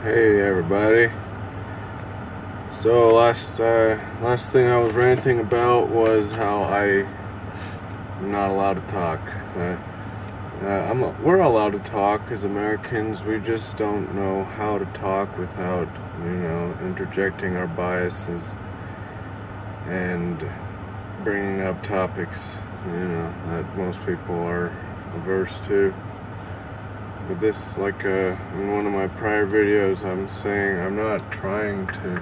Hey everybody. So last thing I was ranting about was how I'm not allowed to talk. We're allowed to talk as Americans. We just don't know how to talk without, interjecting our biases and bringing up topics, that most people are averse to. But this, in one of my prior videos, I'm saying I'm not trying to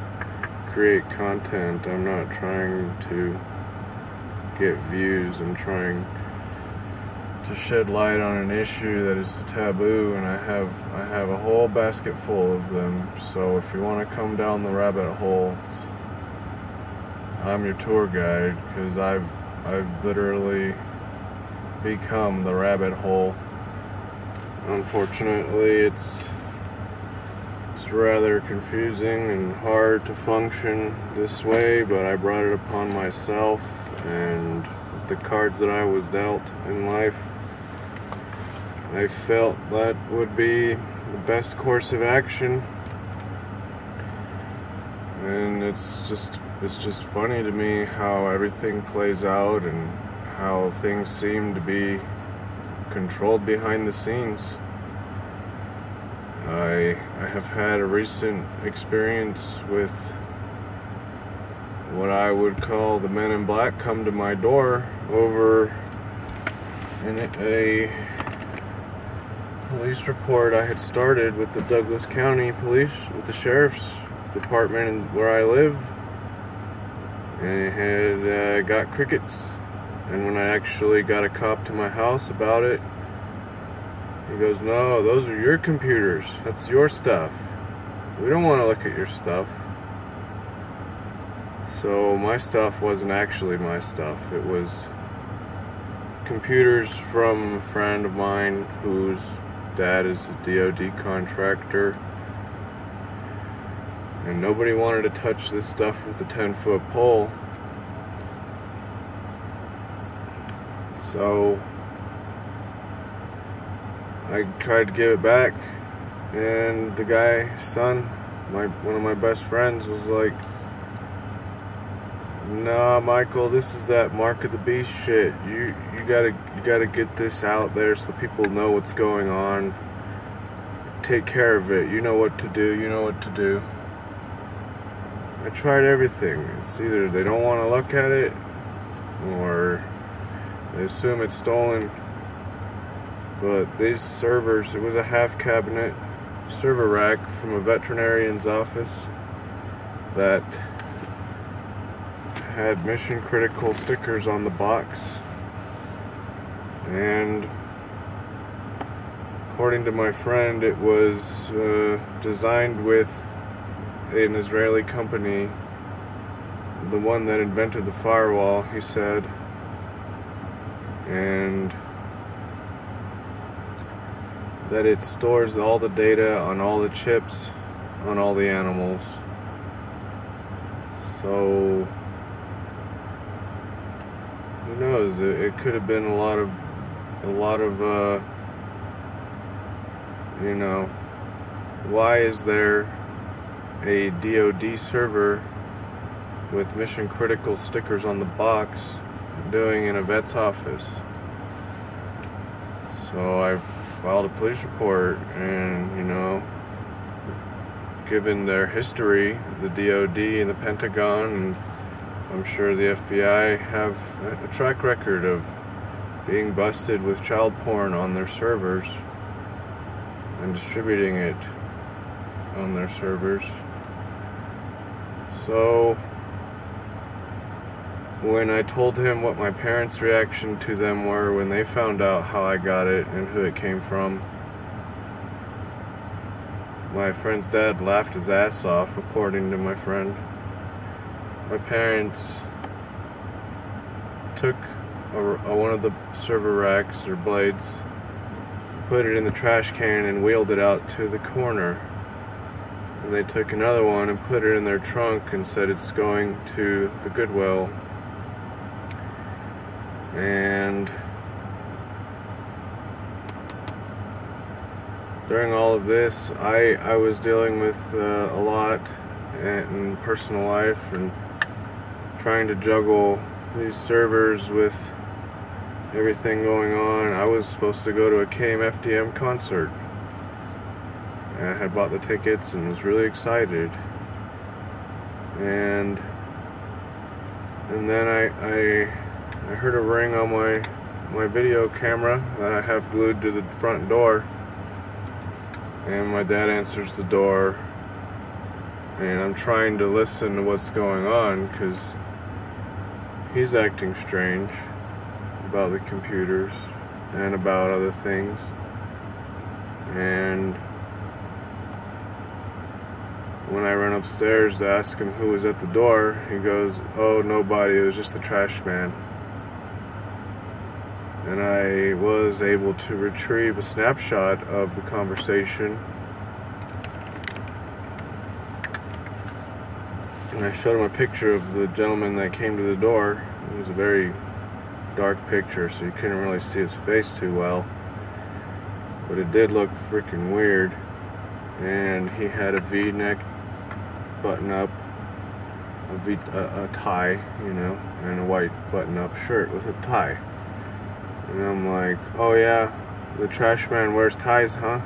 create content. I'm not trying to get views. I'm trying to shed light on an issue that is taboo, and I have a whole basket full of them. So if you want to come down the rabbit holes, I'm your tour guide, because I've literally become the rabbit hole. Unfortunately, it's rather confusing and hard to function this way, but I brought it upon myself, and with the cards that I was dealt in life, I felt that would be the best course of action. And it's just funny to me how everything plays out and how things seem to be controlled behind the scenes. I have had a recent experience with what I would call the Men in Black come to my door over a police report I had started with the Douglas County Police, with the Sheriff's Department where I live, and it had got crickets. And when I actually got a cop to my house about it, he goes, "No, those are your computers. That's your stuff. We don't want to look at your stuff." So my stuff wasn't actually my stuff. It was computers from a friend of mine whose dad is a DOD contractor. And nobody wanted to touch this stuff with a 10-foot pole. So I tried to give it back, and the guy's son, one of my best friends, was like, "Nah, Michael, this is that mark of the beast shit. You gotta get this out there so people know what's going on. Take care of it. You know what to do. I tried everything. It's either they don't want to look at it, or they assume it's stolen. But these servers, it was a half cabinet server rack from a veterinarian's office that had mission critical stickers on the box. And according to my friend, it was designed with an Israeli company, the one that invented the firewall, he said. And that it stores all the data on all the chips on all the animals. So who knows? It could have been a lot of why is there a DOD server with mission critical stickers on the box doing in a vet's office? So I've filed a police report, and given their history, the DOD and the Pentagon, and I'm sure the FBI have a track record of being busted with child porn on their servers and distributing it on their servers. So when I told him what my parents' reaction to them were when they found out how I got it and who it came from, my friend's dad laughed his ass off, according to my friend. My parents took one of the server racks or blades, put it in the trash can, and wheeled it out to the corner. And they took another one and put it in their trunk and said it's going to the Goodwill. And during all of this, I was dealing with a lot in personal life and trying to juggle these servers with everything going on. I was supposed to go to a KMFDM concert, and I had bought the tickets and was really excited. And then I heard a ring on my video camera that I have glued to the front door, and my dad answers the door, and I'm trying to listen to what's going on because he's acting strange about the computers and about other things. And when I run upstairs to ask him who was at the door, he goes, "Oh, nobody, it was just the trash man." And I was able to retrieve a snapshot of the conversation, and I showed him a picture of the gentleman that came to the door. It was a very dark picture, so you couldn't really see his face too well, but it did look freaking weird. And he had a V-neck button-up, a tie, you know, and a white button-up shirt with a tie. And I'm like, "Oh yeah, the trash man wears ties, huh?"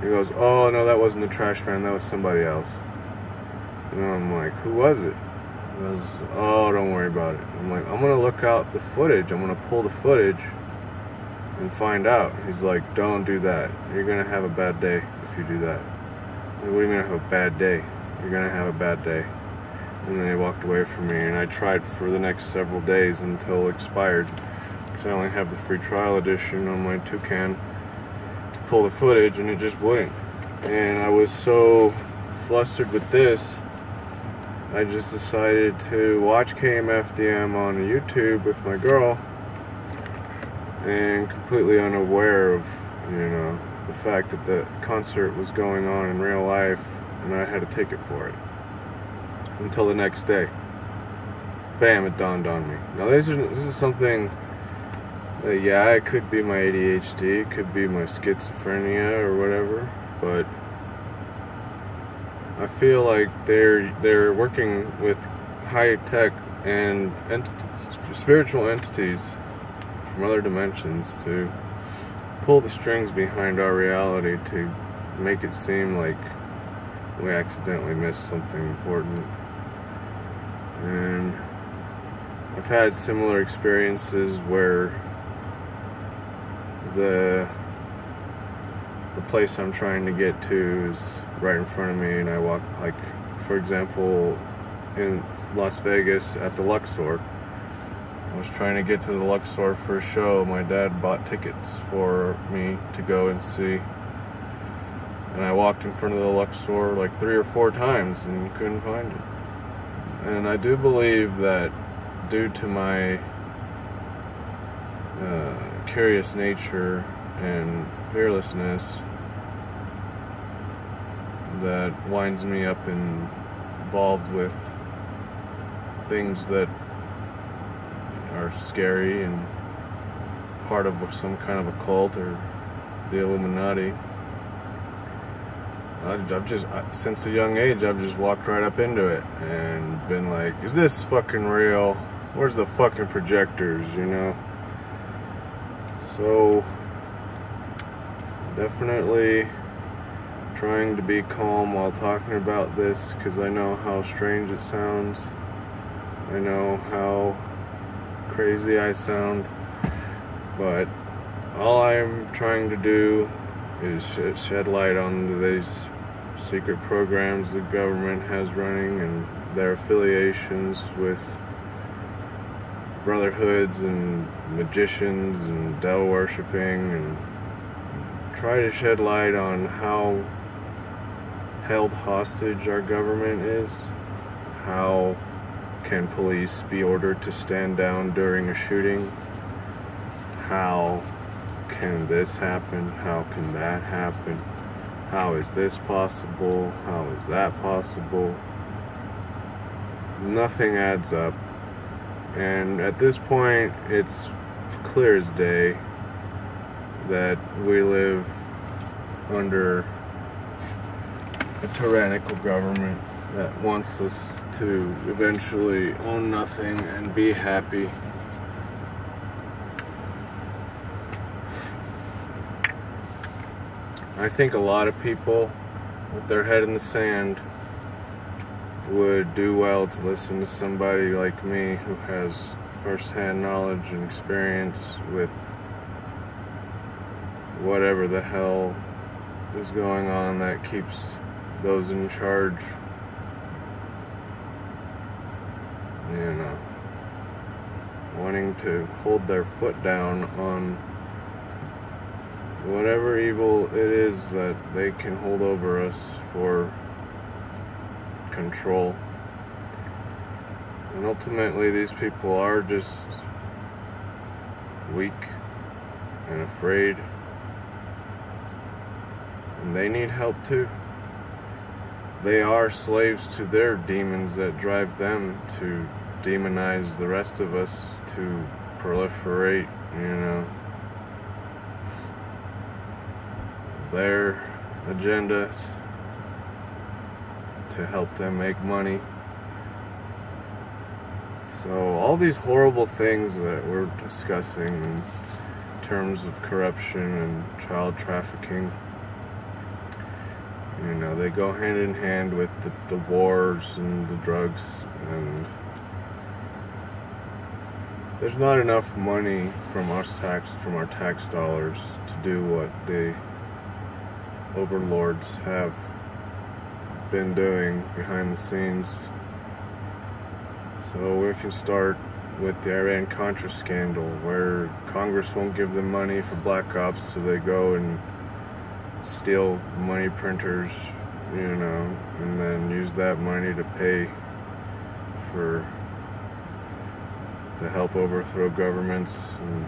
He goes, "Oh no, that wasn't the trash man, that was somebody else." And I'm like, "Who was it?" He goes, "Oh, don't worry about it." I'm like, "I'm gonna look out the footage, I'm gonna pull the footage and find out." He's like, "Don't do that, you're gonna have a bad day if you do that." I'm like, "What do you mean I have a bad day?" "You're gonna have a bad day." And then he walked away from me, and I tried for the next several days until it expired, because I only have the free trial edition on my Toucan, to pull the footage, and it just wouldn't. And I was so flustered with this, I just decided to watch KMFDM on YouTube with my girl, and completely unaware of, you know, the fact that the concert was going on in real life, and I had a ticket for it. Until the next day, bam, it dawned on me. Now this is something that, yeah, it could be my ADHD, it could be my schizophrenia or whatever, but I feel like they're working with high tech and spiritual entities from other dimensions to pull the strings behind our reality to make it seem like we accidentally missed something important. And I've had similar experiences where the place I'm trying to get to is right in front of me, and I walk, like, for example, in Las Vegas at the Luxor. I was trying to get to the Luxor for a show. My dad bought tickets for me to go and see, and I walked in front of the Luxor like 3 or 4 times and couldn't find it. And I do believe that due to my curious nature and fearlessness, that winds me up involved with things that are scary and part of some kind of a cult or the Illuminati. Since a young age, I've just walked right up into it and been like, "Is this fucking real? Where's the fucking projectors?" You know? So, definitely trying to be calm while talking about this, because I know how strange it sounds. I know how crazy I sound, but all I'm trying to do is shed light on these secret programs the government has running and their affiliations with brotherhoods and magicians and devil worshipping, and try to shed light on how held hostage our government is. How can police be ordered to stand down during a shooting? How can this happen? How can that happen? How is this possible? How is that possible? Nothing adds up. And at this point, it's clear as day that we live under a tyrannical government that wants us to eventually own nothing and be happy. I think a lot of people with their head in the sand would do well to listen to somebody like me who has first-hand knowledge and experience with whatever the hell is going on that keeps those in charge, you know, wanting to hold their foot down on whatever evil it is that they can hold over us for control. And ultimately, these people are just weak and afraid, and they need help too. They are slaves to their demons that drive them to demonize the rest of us, to proliferate, you know, their agendas, to help them make money. So all these horrible things that we're discussing in terms of corruption and child trafficking, you know, they go hand in hand with the wars and the drugs, and there's not enough money from our tax dollars to do what the overlords have been doing behind the scenes. So we can start with the Iran-Contra scandal, where Congress won't give them money for black ops, so they go and steal money printers, you know, and then use that money to pay to help overthrow governments and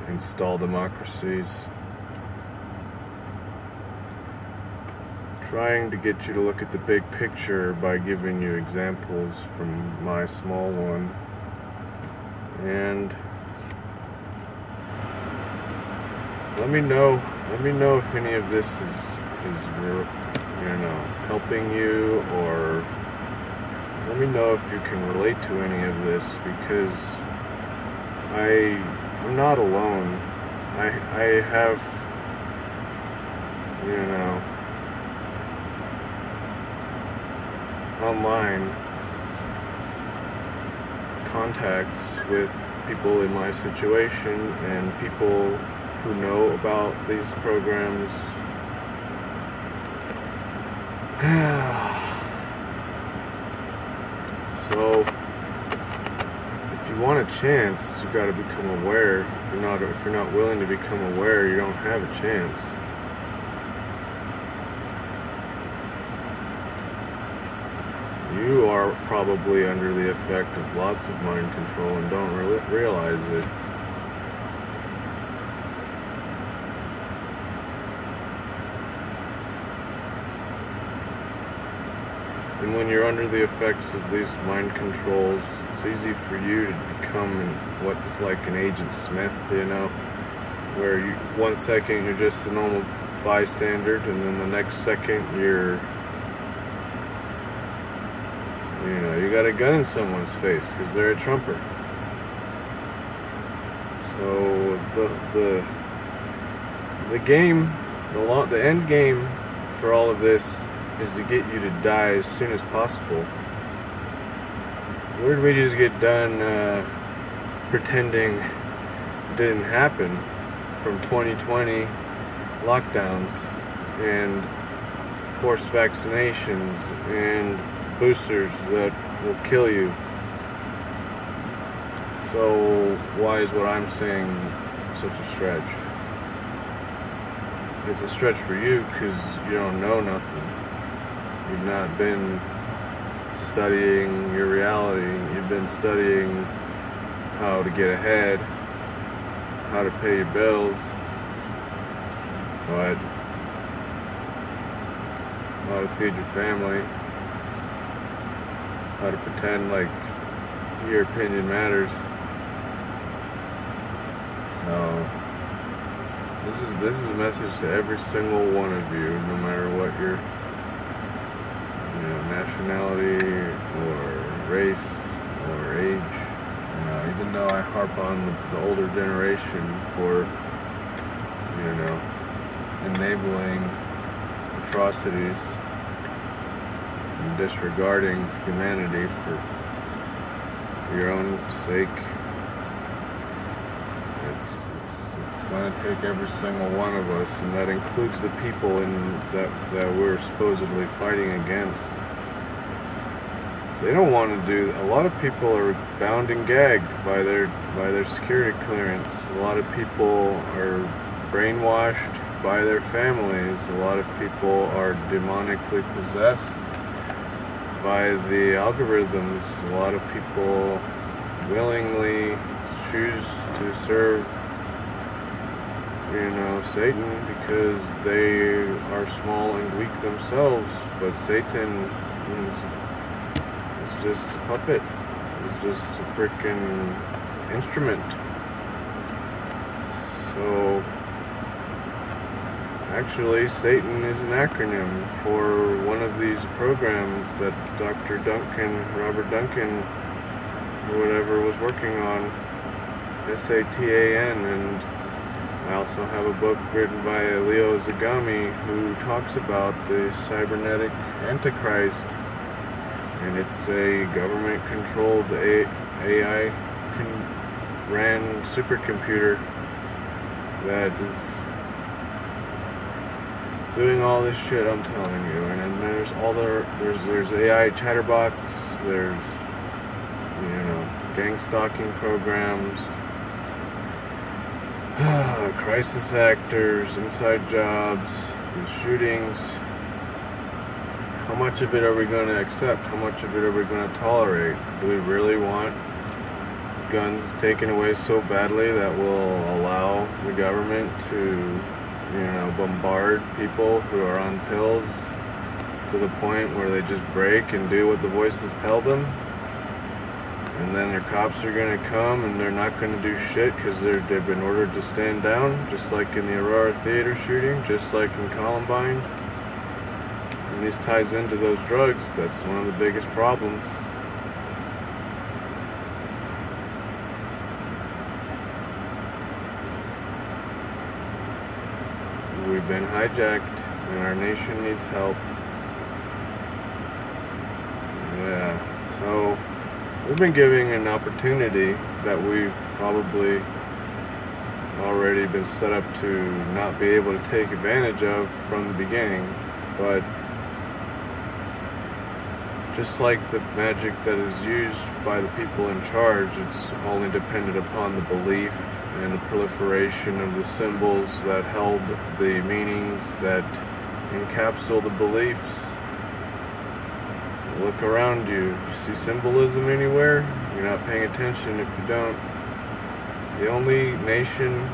install democracies. Trying to get you to look at the big picture by giving you examples from my small one. And let me know if any of this is you know, helping you, or let me know if you can relate to any of this, because I'm not alone. I have, you know, online contacts with people in my situation and people who know about these programs. So if you want a chance, you got to become aware. If you're not willing to become aware, you don't have a chance. You are probably under the effect of lots of mind control and don't realize it. And when you're under the effects of these mind controls, it's easy for you to become what's like an Agent Smith, you know, where you 1 second you're just a normal bystander, and then the next second you're, you know, you got a gun in someone's face because they're a Trumper. So the game, the end game for all of this is to get you to die as soon as possible. Where did we just get done pretending it didn't happen from 2020 lockdowns and forced vaccinations and boosters that will kill you? So why is what I'm saying such a stretch? It's a stretch for you because you don't know nothing. You've not been studying your reality. You've been studying how to get ahead, how to pay your bills, but how to feed your family, how to pretend like your opinion matters. So This is a message to every single one of you, no matter what your nationality or race or age. Even though I harp on the older generation for enabling atrocities and disregarding humanity for your own sake. It's going to take every single one of us, and that includes the people that we're supposedly fighting against. They don't want to do. A lot of people are bound and gagged by their security clearance. A lot of people are brainwashed by their families. A lot of people are demonically possessed by the algorithms. A lot of people willingly choose to serve Satan because they are small and weak themselves, but Satan is just a puppet. It's just a freaking instrument. So actually, Satan is an acronym for one of these programs that Dr. Robert Duncan, or whatever, was working on, SATAN, and I also have a book written by Leo Zagami who talks about the cybernetic Antichrist, and it's a government-controlled AI ran supercomputer that is doing all this shit I'm telling you. And then there's AI chatterbots, there's gang stalking programs, crisis actors, inside jobs, these shootings. How much of it are we going to accept? How much of it are we going to tolerate? Do we really want guns taken away so badly that will allow the government to bombard people who are on pills to the point where they just break and do what the voices tell them? And then their cops are going to come and they're not going to do shit because they've been ordered to stand down, just like in the Aurora Theater shooting, just like in Columbine. And this ties into those drugs. That's one of the biggest problems. We've been hijacked and our nation needs help. Yeah, so we've been giving an opportunity that we've probably already been set up to not be able to take advantage of from the beginning. But just like the magic that is used by the people in charge, it's only dependent upon the belief and the proliferation of the symbols that held the meanings that encapsulate the beliefs. Look around you. You see symbolism anywhere? You're not paying attention if you don't. The only nation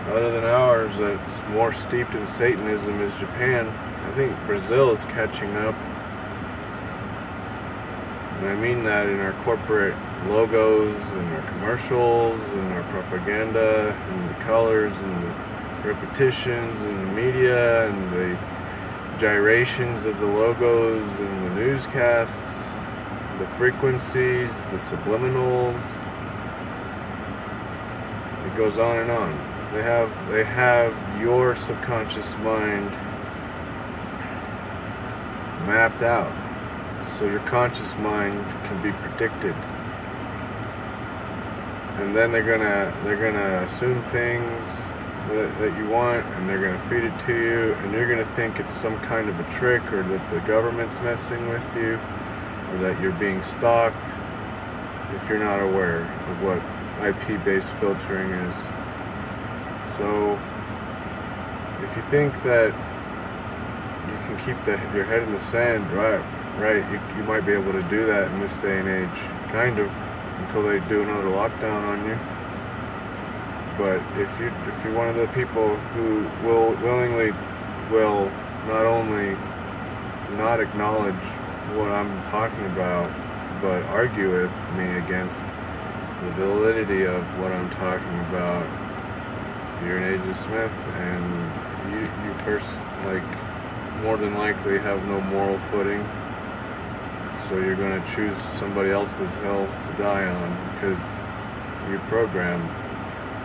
other than ours that's more steeped in Satanism is Japan. I think Brazil is catching up. And I mean that in our corporate logos, and our commercials, and our propaganda, and the colors, and the repetitions, and the media, and the gyrations of the logos, and the newscasts, the frequencies, the subliminals. It goes on and on. They have your subconscious mind mapped out, so your conscious mind can be predicted. And then they're gonna assume things that you want, and they're gonna feed it to you, and you're gonna think it's some kind of a trick, or that the government's messing with you, or that you're being stalked, if you're not aware of what IP-based filtering is. So if you think that you can keep your head in the sand, right, you might be able to do that in this day and age, kind of, until they do another lockdown on you. But if you're one of the people who willingly not only not acknowledge what I'm talking about, but argue with me against the validity of what I'm talking about, you're an Agent Smith, and you first, like, more than likely have no moral footing, so you're going to choose somebody else's hell to die on because you're programmed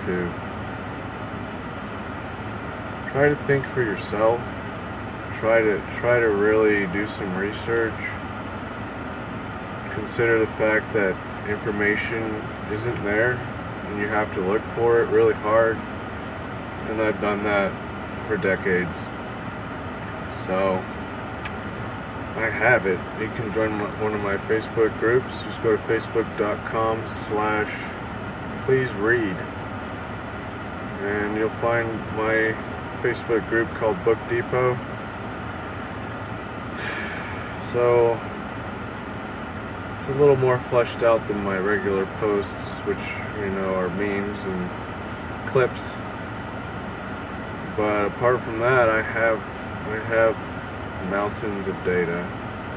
to. Try to think for yourself. Try to really do some research. Consider the fact that information isn't there and you have to look for it really hard, and I've done that for decades. So I have it. You can join one of my Facebook groups. Just go to facebook.com/pleaseread, and you'll find my Facebook group called Book Depot. So it's a little more fleshed out than my regular posts, which, you know, are memes and clips. But apart from that, I have mountains of data,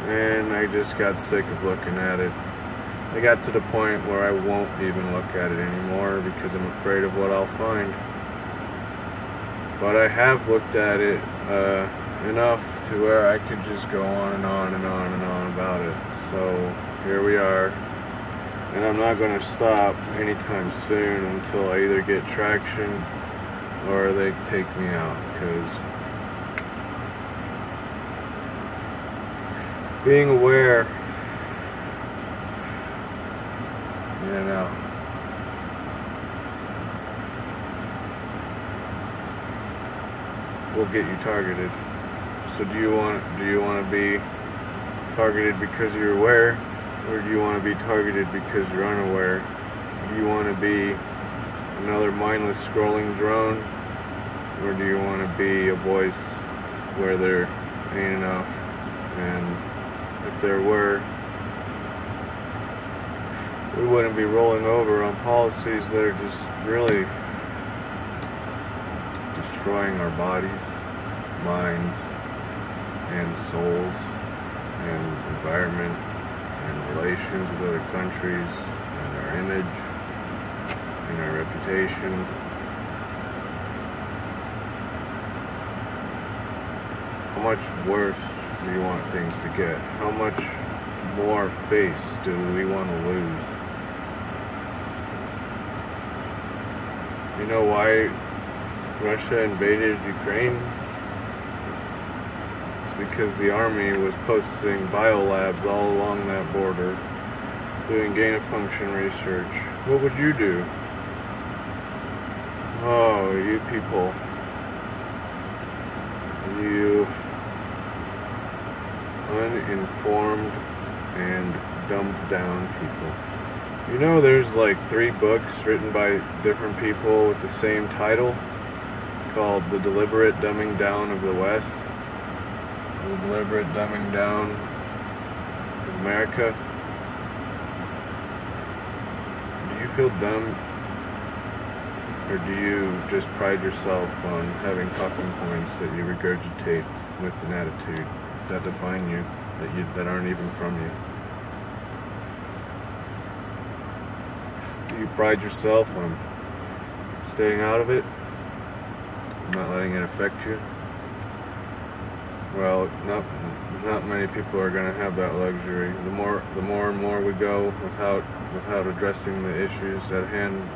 and I just got sick of looking at it. I got to the point where I won't even look at it anymore because I'm afraid of what I'll find. But I have looked at it enough to where I could just go on and on and on and on about it. So here we are, and I'm not going to stop anytime soon until I either get traction or they take me out, because being aware, you know, will get you targeted. So do you want to be targeted because you're aware, or do you want to be targeted because you're unaware? Do you want to be another mindless scrolling drone, or do you want to be a voice where there ain't enough? And if there were, we wouldn't be rolling over on policies that are just really destroying our bodies, minds, and souls, and environment, and relations with other countries, and our image, and our reputation. How much worse do you want things to get? How much more face do we want to lose? You know why Russia invaded Ukraine? It's because the army was posting biolabs all along that border, doing gain-of-function research. What would you do? Oh, you people. You uninformed and dumbed down people. You know, there's like 3 books written by different people with the same title, called The Deliberate Dumbing Down of the West, The Deliberate Dumbing Down of America. Do you feel dumb, or do you just pride yourself on having talking points that you regurgitate with an attitude that define you, that aren't even from you? Do you pride yourself on staying out of it, not letting it affect you? Well, not many people are going to have that luxury. The more and more we go without addressing the issues at hand,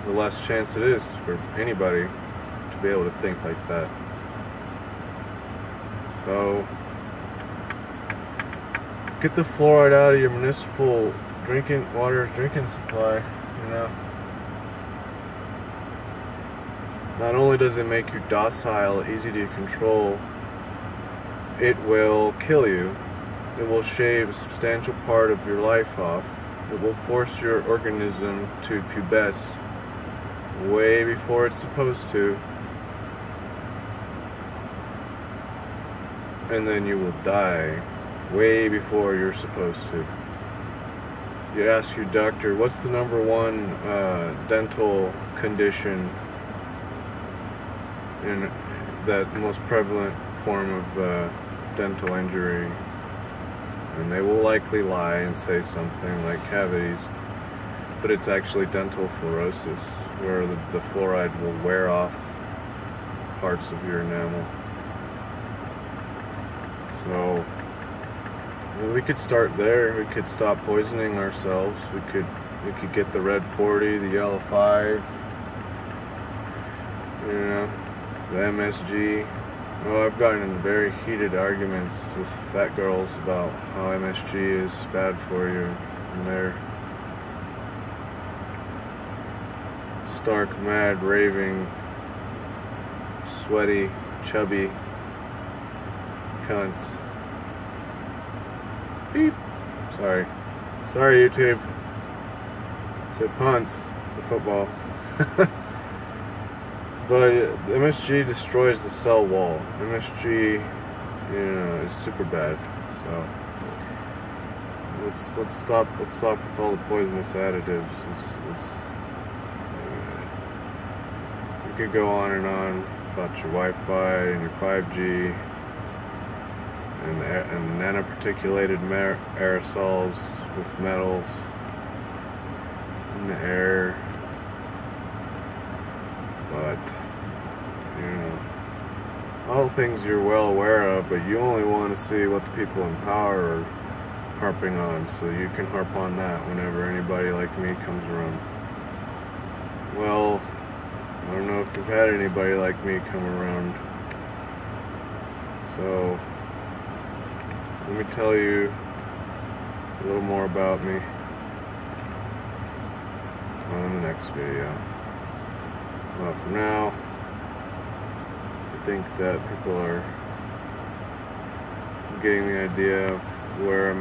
the less chance it is for anybody to be able to think like that. So get the fluoride out of your municipal drinking supply, you know. Not only does it make you docile, easy to control, it will kill you. It will shave a substantial part of your life off. It will force your organism to pubesce way before it's supposed to. And then you will die way before you're supposed to. You ask your doctor, what's the #1 dental condition, in that most prevalent form of dental injury? And they will likely lie and say something like cavities. but it's actually dental fluorosis, where the fluoride will wear off parts of your enamel. So we could start there. We could stop poisoning ourselves. We could get the red 40, the yellow 5, you know, the MSG. Well, I've gotten in very heated arguments with fat girls about how MSG is bad for you, and they're stark, mad, raving, sweaty, chubby cunts. Beep. Sorry, YouTube. I said punts, the football. But MSG destroys the cell wall. MSG, you know, is super bad. So let's stop with all the poisonous additives. You could go on and on about your Wi-Fi and your 5G and nanoparticulated aerosols with metals in the air. But, you know, all things you're well aware of, but you only want to see what the people in power are harping on, so you can harp on that whenever anybody like me comes around. Well, I don't know if you've had anybody like me come around, so let me tell you a little more about me on the next video. Well, for now, I think that people are getting the idea of where I'm